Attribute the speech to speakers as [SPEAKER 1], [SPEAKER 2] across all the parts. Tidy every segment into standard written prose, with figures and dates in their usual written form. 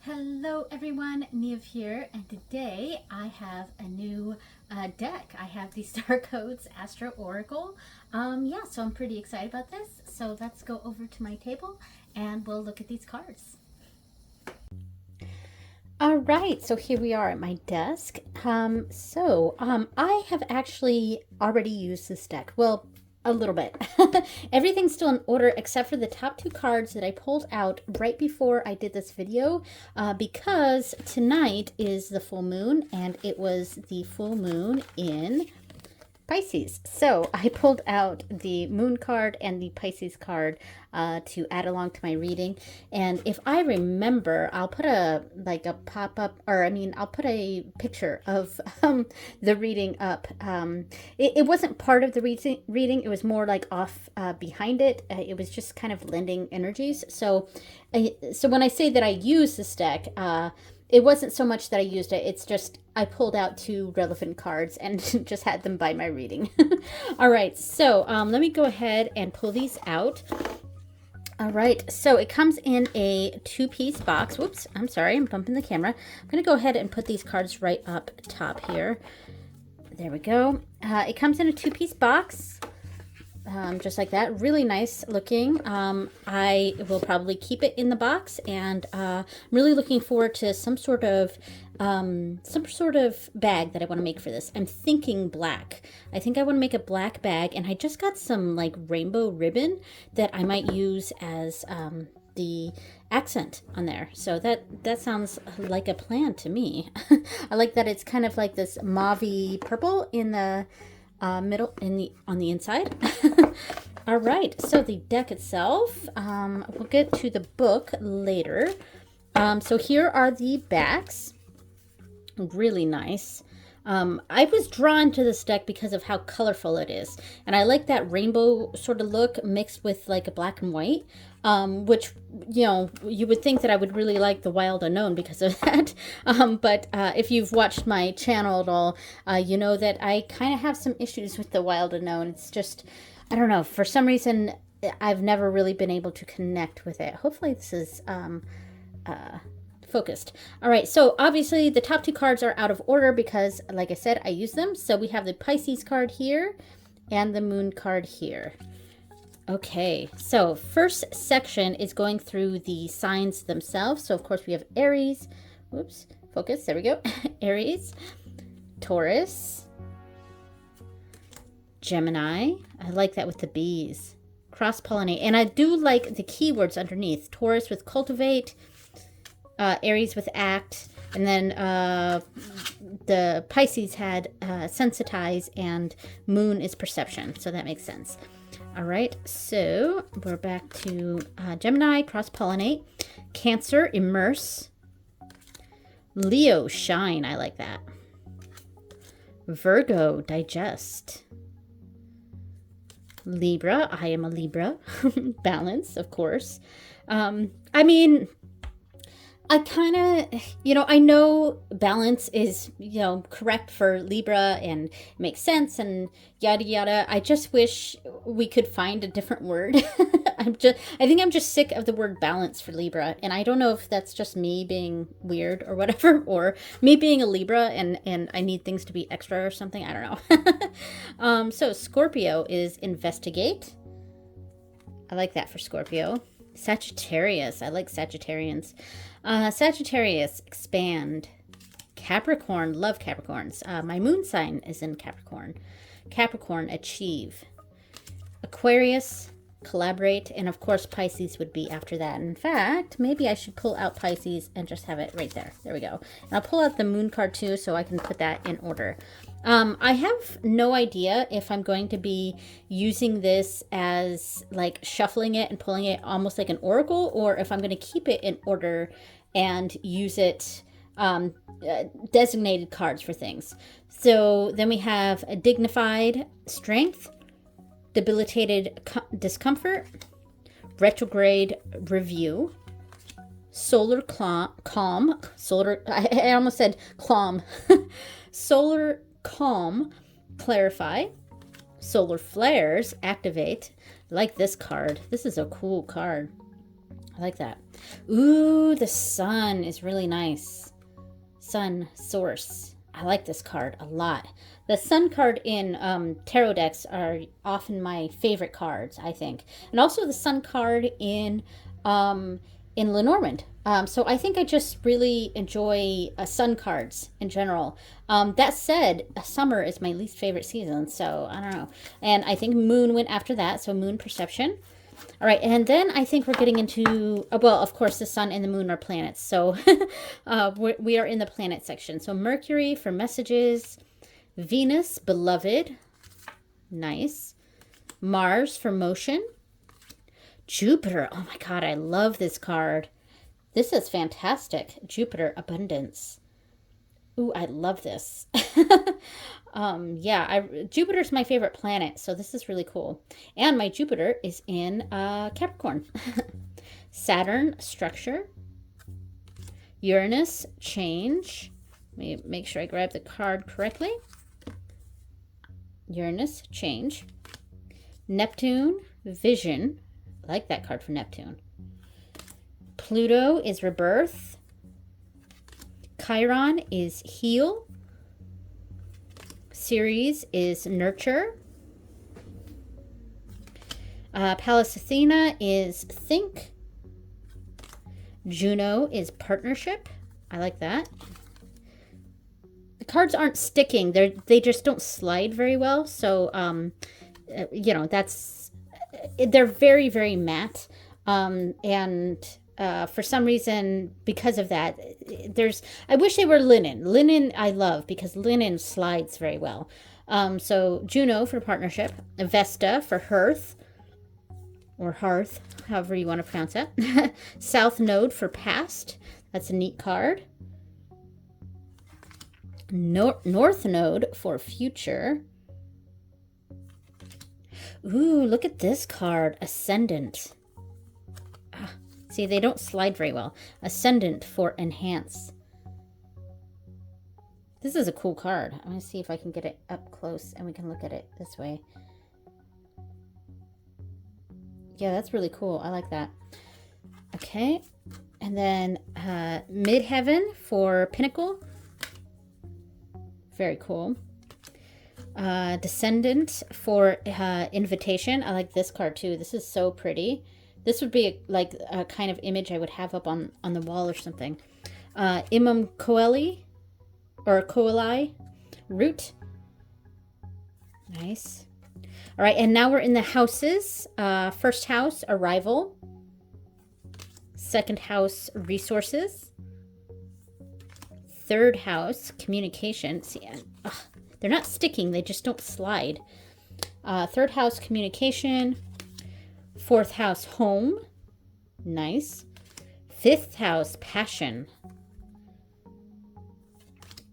[SPEAKER 1] Hello everyone, Niamh here, and today I have a new deck. I have the Starcodes Astro Oracle. So I'm pretty excited about this. So let's go over to my table and we'll look at these cards. All right, so here we are at my desk. I have actually already used this deck. Well, a little bit. Everything's still in order except for the top two cards that I pulled out right before I did this video because tonight is the full moon and it was the full moon in Pisces. So I pulled out the moon card and the Pisces card to add along to my reading. And if I remember, I'll put a pop-up, or I'll put a picture of the reading up. It wasn't part of the reading. It was more like off behind it. It was just kind of lending energies. So when I say that I use this deck, it wasn't so much that I used it, it's just I pulled out two relevant cards and just had them by my reading. All right, so let me go ahead and pull these out. All right, so it comes in a two-piece box. Whoops, I'm sorry, I'm bumping the camera. I'm going to go ahead and put these cards right up top here. There we go. It comes in a two-piece box. Just like that, really nice looking. I will probably keep it in the box, and I'm really looking forward to some sort of bag that I want to make for this. I'm thinking black. I think I want to make a black bag, and I just got some like rainbow ribbon that I might use as the accent on there. So that sounds like a plan to me. I like that it's kind of like this mauve-y purple in the middle on the inside. All right, so the deck itself, we'll get to the book later. So here are the backs. Really nice. I was drawn to this deck because of how colorful it is, and I like that rainbow sort of look mixed with like a black and white, which, you know, you would think that I would really like the Wild Unknown because of that. But if you've watched my channel at all, you know that I kind of have some issues with the Wild Unknown. It's just, I don't know, for some reason I've never really been able to connect with it. Hopefully this is focused. All right, so obviously the top two cards are out of order because, like I said, I use them. So we have the Pisces card here and the Moon card here. Okay, so first section is going through the signs themselves. So of course we have Aries, whoops, focus, there we go. Aries, Taurus, Gemini. I like that with the bees. Cross-pollinate, and I do like the keywords underneath. Taurus with cultivate, Aries with act, and then the Pisces had sensitize, and moon is perception, so that makes sense. All right, so we're back to Gemini, cross-pollinate, Cancer, immerse, Leo, shine, I like that, Virgo, digest, Libra, I am a Libra, balance, of course. I kind of, I know balance is, correct for Libra and makes sense and yada yada. I just wish we could find a different word. I think I'm just sick of the word balance for Libra, and I don't know if that's just me being weird or whatever, or me being a Libra and I need things to be extra or something. I don't know. So Scorpio is investigate. I like that for Scorpio. Sagittarius, I like Sagittarians. Sagittarius, expand. Capricorn, love Capricorns. My moon sign is in Capricorn. Capricorn, achieve. Aquarius, collaborate. And of course, Pisces would be after that. In fact, maybe I should pull out Pisces and just have it right there. There we go. And I'll pull out the moon card too, so I can put that in order. I have no idea if I'm going to be using this as like shuffling it and pulling it almost like an oracle, or if I'm going to keep it in order and use it designated cards for things. So then we have a dignified, strength, debilitated discomfort, retrograde, review, solar calm, solar, I almost said clom, solar calm, clarify, solar flares, activate. I like this card. This is a cool card. I like that. Ooh, the sun is really nice. Sun Source. I like this card a lot. The sun card in tarot decks are often my favorite cards, I think. And also the sun card in Lenormand. So I think I just really enjoy sun cards in general. That said, summer is my least favorite season, so I don't know. And I think moon went after that, so moon perception. All right, and then I think we're getting into, well, of course, the sun and the moon are planets. So we are in the planet section. So Mercury for messages, Venus, beloved, nice. Mars for motion. Jupiter, oh my God, I love this card. This is fantastic. Jupiter, abundance. Ooh, I love this. Yeah, Jupiter's my favorite planet, so this is really cool. And my Jupiter is in Capricorn. Saturn, structure. Uranus, change. Let me make sure I grab the card correctly. Uranus, change. Neptune, vision. I like that card for Neptune. Pluto is rebirth. Chiron is heal. Ceres is nurture. Pallas Athena is think. Juno is partnership. I like that. The cards aren't sticking. They just don't slide very well. So, you know, they're very, very matte. For some reason, because of that, I wish they were linen. Linen I love because linen slides very well. So Juno for partnership, Vesta for hearth, or hearth, however you want to pronounce it. South Node for past. That's a neat card. North Node for future. Ooh, look at this card, Ascendant. See, they don't slide very well. Ascendant for enhance. This is a cool card. I'm going to see if I can get it up close and we can look at it this way. Yeah, that's really cool. I like that. Okay. And then Midheaven for pinnacle. Very cool. Descendant for invitation. I like this card too. This is so pretty. This would be like a kind of image I would have up on the wall or something. Imam Coeli, or Coeli, root. Nice. All right, and now we're in the houses. First house, arrival. Second house, resources. Third house, communication. See, they're not sticking. They just don't slide. Third house, communication. Fourth house, home. Nice. Fifth house, passion.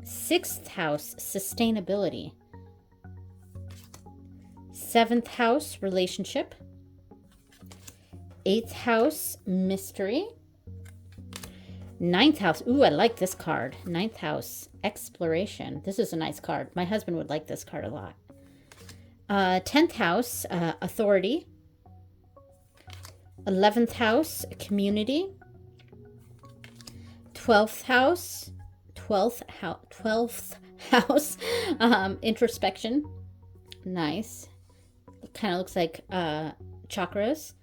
[SPEAKER 1] Sixth house, sustainability. Seventh house, relationship. Eighth house, mystery. Ninth house, ooh, I like this card. Ninth house, exploration. This is a nice card. My husband would like this card a lot. 10th house, authority. 11th house, community. 12th house, introspection. Nice. It kind of looks like chakras.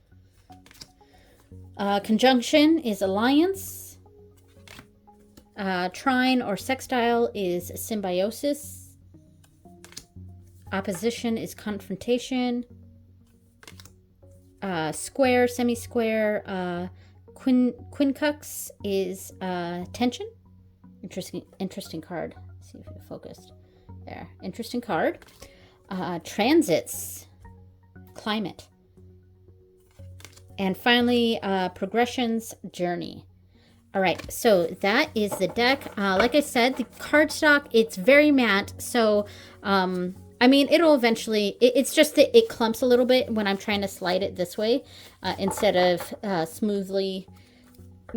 [SPEAKER 1] Conjunction is alliance. Trine or sextile is symbiosis. Opposition is confrontation. Square, semi-square, quincux is tension. Interesting card. Let's see if it focused. There, interesting card. Transits, climate. And finally, progressions, journey. All right, so that is the deck. Like I said, the cardstock, it's very matte. So, I mean, it'll eventually, it's just that it clumps a little bit when I'm trying to slide it this way instead of smoothly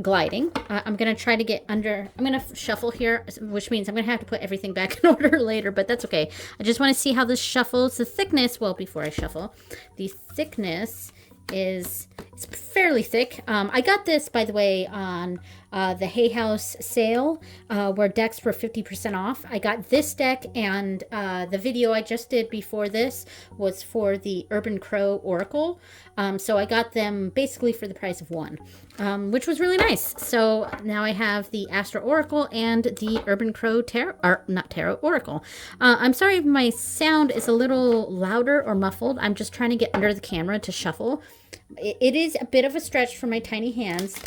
[SPEAKER 1] gliding. I'm going to try to get under, I'm going to shuffle here, which means I'm going to have to put everything back in order later, but that's okay. I just want to see how this shuffles. The thickness, well, before I shuffle, the thickness it's fairly thick. I got this, by the way, on the Hay House sale, where decks were 50% off. I got this deck, and the video I just did before this was for the Urban Crow Oracle. So I got them basically for the price of one, which was really nice. So now I have the Astro Oracle and the Urban Crow Tarot, or not Tarot, Oracle. I'm sorry if my sound is a little louder or muffled. I'm just trying to get under the camera to shuffle. It is a bit of a stretch for my tiny hands.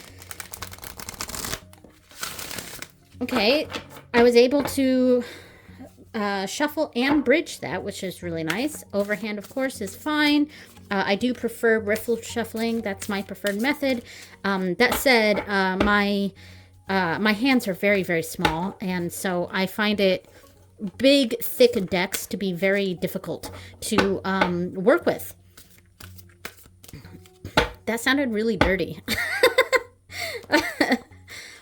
[SPEAKER 1] Okay, I was able to shuffle and bridge that, which is really nice. Overhand, of course, is fine. I do prefer riffle shuffling. That's my preferred method. That said, my hands are very, very small, and so I find it big, thick decks to be very difficult to work with. That sounded really dirty.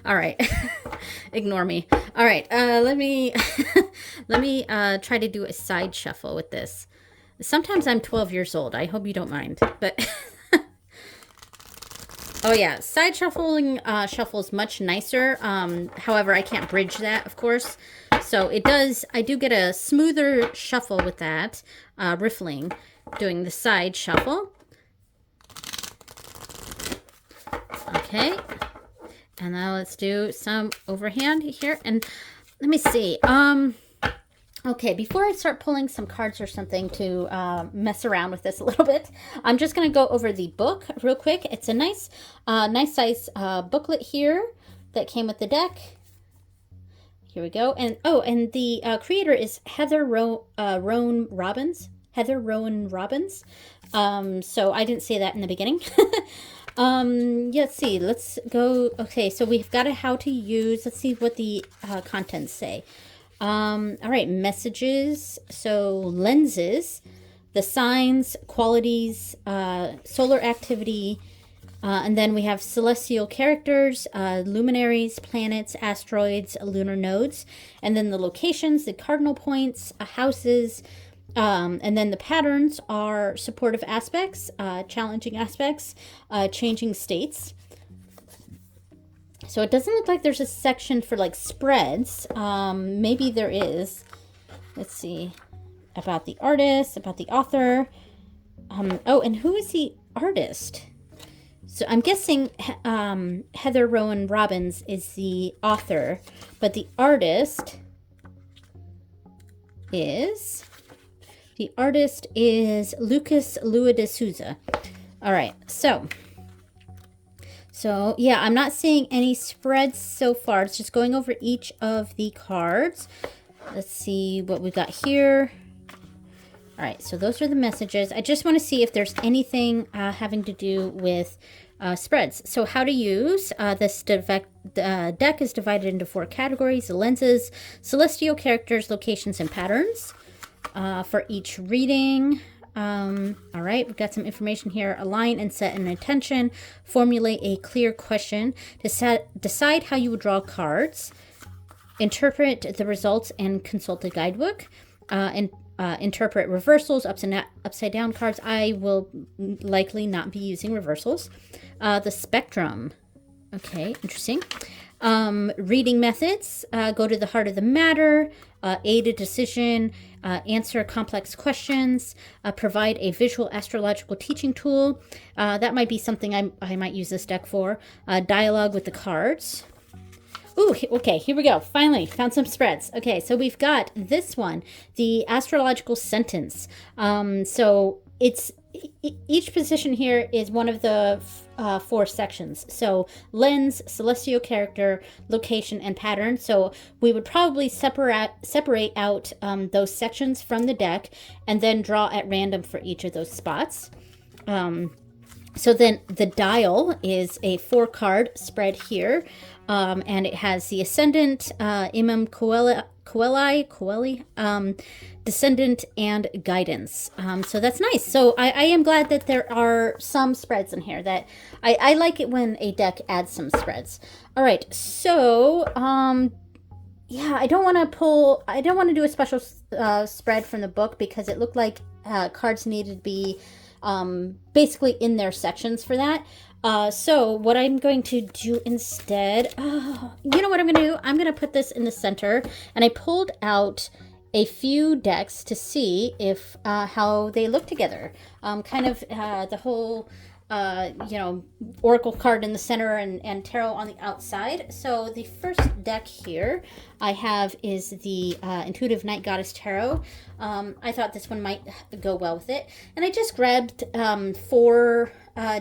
[SPEAKER 1] All right. Ignore me. All right. Let me try to do a side shuffle with this. Sometimes I'm 12 years old. I hope you don't mind. But oh yeah, side shuffling shuffles much nicer. However, I can't bridge that, of course. So it does. I do get a smoother shuffle with that riffling, doing the side shuffle. Okay, and now let's do some overhand here. And let me see. Okay, before I start pulling some cards or something to mess around with this a little bit, I'm just going to go over the book real quick. It's a nice size booklet here that came with the deck. Here we go. And oh, and the creator is Heather Rowan Robbins. Heather Rowan Robbins. So I didn't say that in the beginning. Let's see. Let's go. Okay, so we've got a how to use. Let's see what the contents say. All right, messages. So lenses, the signs, qualities, solar activity, and then we have celestial characters, luminaries, planets, asteroids, lunar nodes, and then the locations, the cardinal points, houses, and then the patterns are supportive aspects, challenging aspects, changing states. So it doesn't look like there's a section for like spreads. Maybe there is. Let's see. About the artist, about the author. Oh, and who is the artist? So I'm guessing Heather Rowan Robbins is the author, but the artist is... The artist is Lucas Lua de Souza. All right, so yeah, I'm not seeing any spreads so far. It's just going over each of the cards. Let's see what we got here. All right, so those are the messages. I just want to see if there's anything having to do with spreads. So how to use this deck is divided into 4 categories: the lenses, celestial characters, locations, and patterns. For each reading. All right, we've got some information here. Align and set an intention. Formulate a clear question. Decide how you would draw cards. Interpret the results and consult a guidebook. Interpret reversals, upside down cards. I will likely not be using reversals. The spectrum. Okay, interesting. Reading methods, go to the heart of the matter, aid a decision, answer complex questions, provide a visual astrological teaching tool. That might be something I might use this deck for. Dialogue with the cards. Ooh, okay, here we go. Finally, found some spreads. Okay, so we've got this one, the astrological sentence. So it's each position here is one of the 4 sections. So lens, celestial character, location, and pattern. So we would probably separate out those sections from the deck and then draw at random for each of those spots. So then the dial is a 4-card spread here. And it has the ascendant, Imam Coeli, descendant, and guidance. So that's nice. So I am glad that there are some spreads in here. That I like it when a deck adds some spreads. All right, so yeah, I don't want to do a special spread from the book because it looked like cards needed to be basically in their sections for that. So what I'm going to do instead, you know what I'm going to do? I'm going to put this in the center, and I pulled out a few decks to see if how they look together. Kind of the whole you know, oracle card in the center and tarot on the outside. So the first deck here I have is the Intuitive Night Goddess Tarot. I thought this one might go well with it, and I just grabbed 4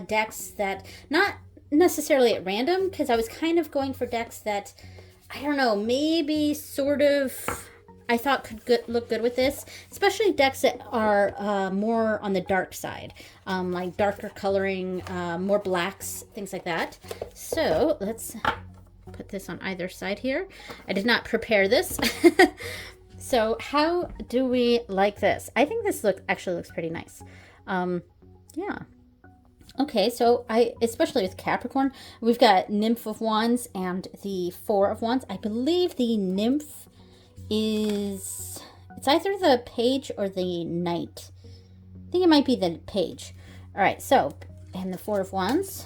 [SPEAKER 1] decks that, not necessarily at random, because I was kind of going for decks that, I don't know, maybe sort of I thought could look good with this, especially decks that are more on the dark side, like darker coloring, more blacks, things like that. So let's put this on either side here. I did not prepare this. So how do we like this? I think this actually looks pretty nice. Yeah. Okay, so especially with Capricorn, we've got Nymph of Wands and the Four of Wands. I believe the Nymph it's either the Page or the Knight. I think it might be the Page. All right, so, and the Four of Wands,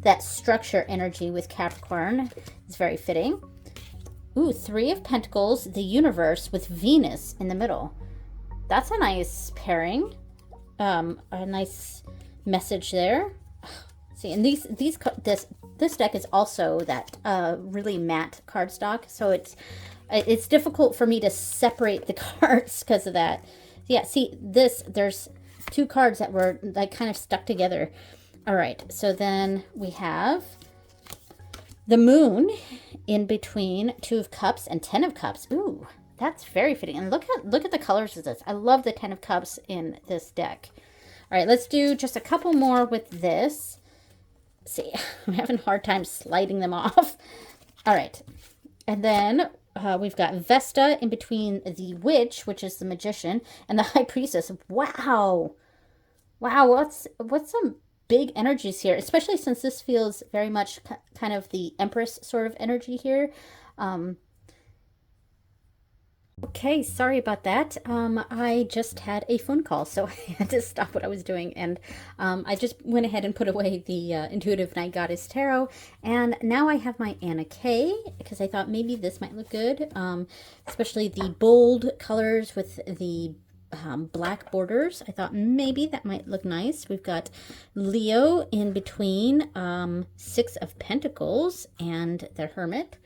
[SPEAKER 1] that structure energy with Capricorn is very fitting. Ooh, Three of Pentacles, the Universe with Venus in the middle. That's a nice pairing. A nice message there. See, and this deck is also that really matte cardstock, so it's difficult for me to separate the cards because of that. Yeah, see, there's 2 cards that were like kind of stuck together. All right, so then we have the Moon in between 2 of Cups and 10 of Cups. Ooh, that's very fitting. And look at the colors of this. I love the 10 of Cups in this deck. All right, let's do just a couple more with this. Let's see, I'm having a hard time sliding them off. All right, and then we've got Vesta in between the Witch, which is the Magician, and the High Priestess. Wow. Wow, what's some big energies here, especially since this feels very much kind of the Empress sort of energy here. Okay, sorry about that. I just had a phone call, so I had to stop what I was doing, and I just went ahead and put away the Intuitive Night Goddess Tarot, and now I have my Anna Kay, because I thought maybe this might look good, especially the bold colors with the black borders. I thought maybe that might look nice. We've got Leo in between 6 of Pentacles and the Hermit.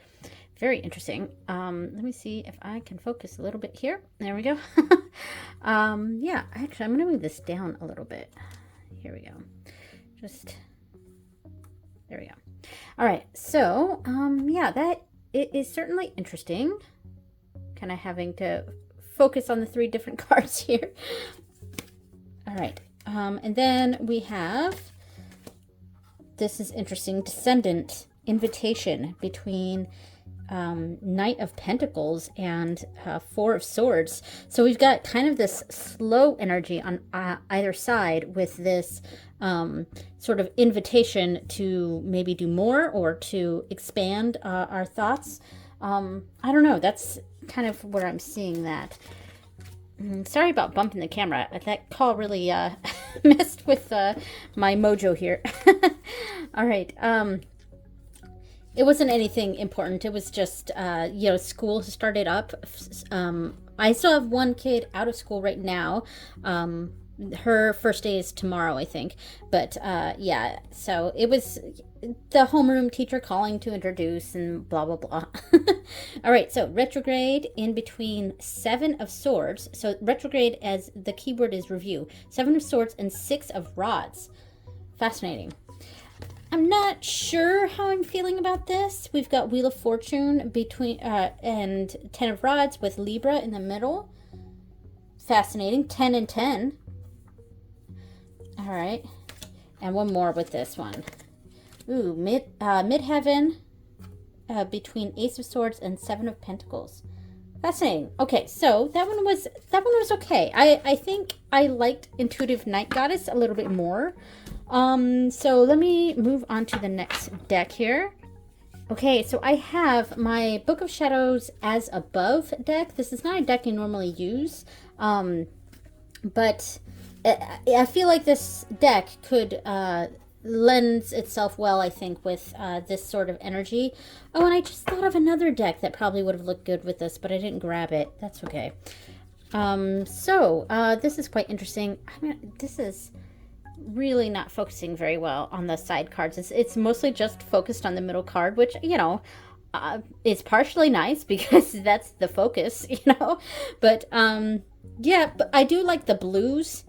[SPEAKER 1] Very interesting. Let me see if I can focus a little bit here. There we go. Yeah, actually, I'm going to move this down a little bit. Here we go. There we go. All right. So, yeah, it is certainly interesting. Kind of having to focus on the 3 different cards here. All right. And then we have, this is interesting, Descendant, Invitation between Knight of Pentacles and 4 of Swords. So we've got kind of this slow energy on either side with this sort of invitation to maybe do more or to expand our thoughts. I don't know. That's kind of where I'm seeing that. Sorry about bumping the camera. That call really messed with my mojo here. All right. It wasn't anything important. It was just, you know, school started up. I still have 1 kid out of school right now. Her first day is tomorrow, I think. But, yeah, so it was the homeroom teacher calling to introduce and blah, blah, blah. All right, so retrograde in between 7 of Swords. So retrograde, as the keyword is review. 7 of Swords and 6 of Rods. Fascinating. I'm not sure how I'm feeling about this. We've got Wheel of Fortune between and 10 of Rods with Libra in the middle. Fascinating. 10 and 10. All right. And one more with this one. Ooh, Midheaven between Ace of Swords and 7 of Pentacles. Fascinating. Okay, so that one was okay. I think I liked Intuitive Night Goddess a little bit more. So let me move on to the next deck here. Okay, so I have my Book of Shadows As Above deck. This is not a deck I normally use, but I feel like this deck could lends itself well, I think, with this sort of energy. Oh, and I just thought of another deck that probably would have looked good with this, but I didn't grab it. That's okay. This is quite interesting. I mean, this is really not focusing very well on the side cards. It's mostly just focused on the middle card, which, you know, is partially nice because that's the focus, you know. But, yeah, but I do like the blues.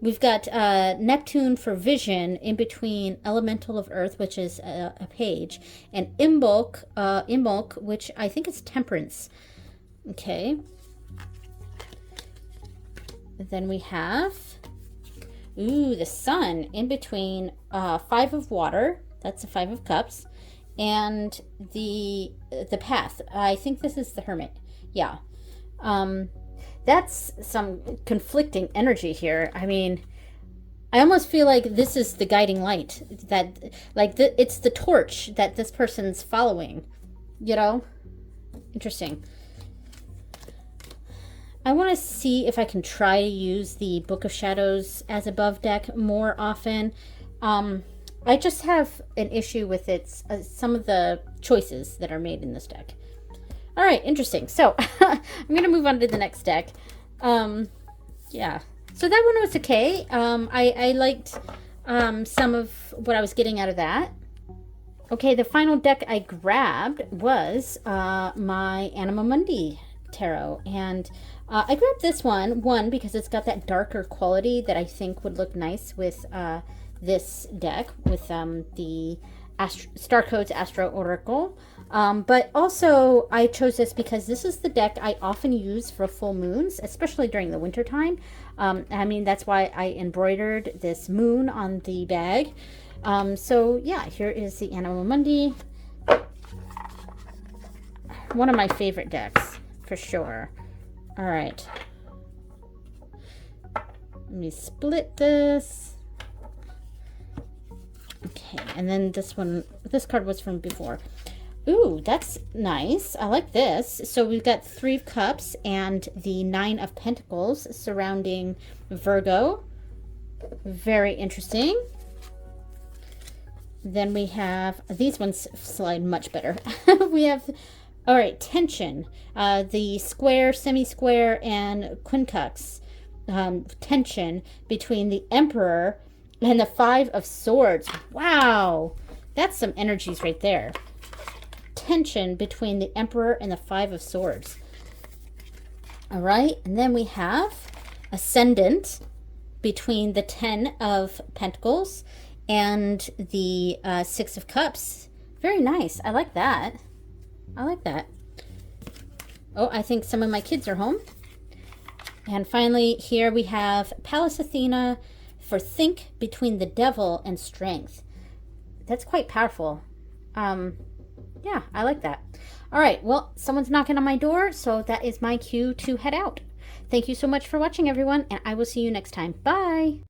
[SPEAKER 1] We've got Neptune for vision in between Elemental of Earth, which is a page, and Imbolc, which I think is Temperance. Okay. Then we have, the Sun in between Five of Water, that's the Five of Cups, and the Path. I think this is the Hermit. Yeah. That's some conflicting energy here. I mean, I almost feel like this is the guiding light, that like it's the torch that this person's following, you know? Interesting. I want to see if I can try to use the Book of Shadows as above deck more often. I just have an issue with its some of the choices that are made in this deck. All right, interesting. So I'm going to move on to the next deck. Yeah. So that one was okay. I liked some of what I was getting out of that. Okay, the final deck I grabbed was my Anima Mundi Tarot. And I grabbed this one, because it's got that darker quality that I think would look nice with this deck, with the Starcodes Astro Oracle. But also I chose this because this is the deck I often use for full moons, especially during the winter time. I mean, that's why I embroidered this moon on the bag. So yeah, here is the Anima Mundi. One of my favorite decks, for sure. All right. Let me split this. Okay, and then this card was from before. Ooh, that's nice. I like this. So we've got Three of Cups and the Nine of Pentacles surrounding Virgo. Very interesting. Then we have, these ones slide much better. We have, all right, tension. The square, semi-square, and quincunx. Tension between the Emperor and the Five of Swords. Wow, that's some energies right there. Tension between the Emperor and the Five of Swords. All right, and then we have Ascendant between the Ten of Pentacles and the Six of Cups. Very nice. I like that. I like that. Oh, I think some of my kids are home. And finally, here we have Pallas Athena for Think between the Devil and Strength. That's quite powerful. Yeah, I like that. All right, well, someone's knocking on my door, so that is my cue to head out. Thank you so much for watching, everyone, and I will see you next time. Bye!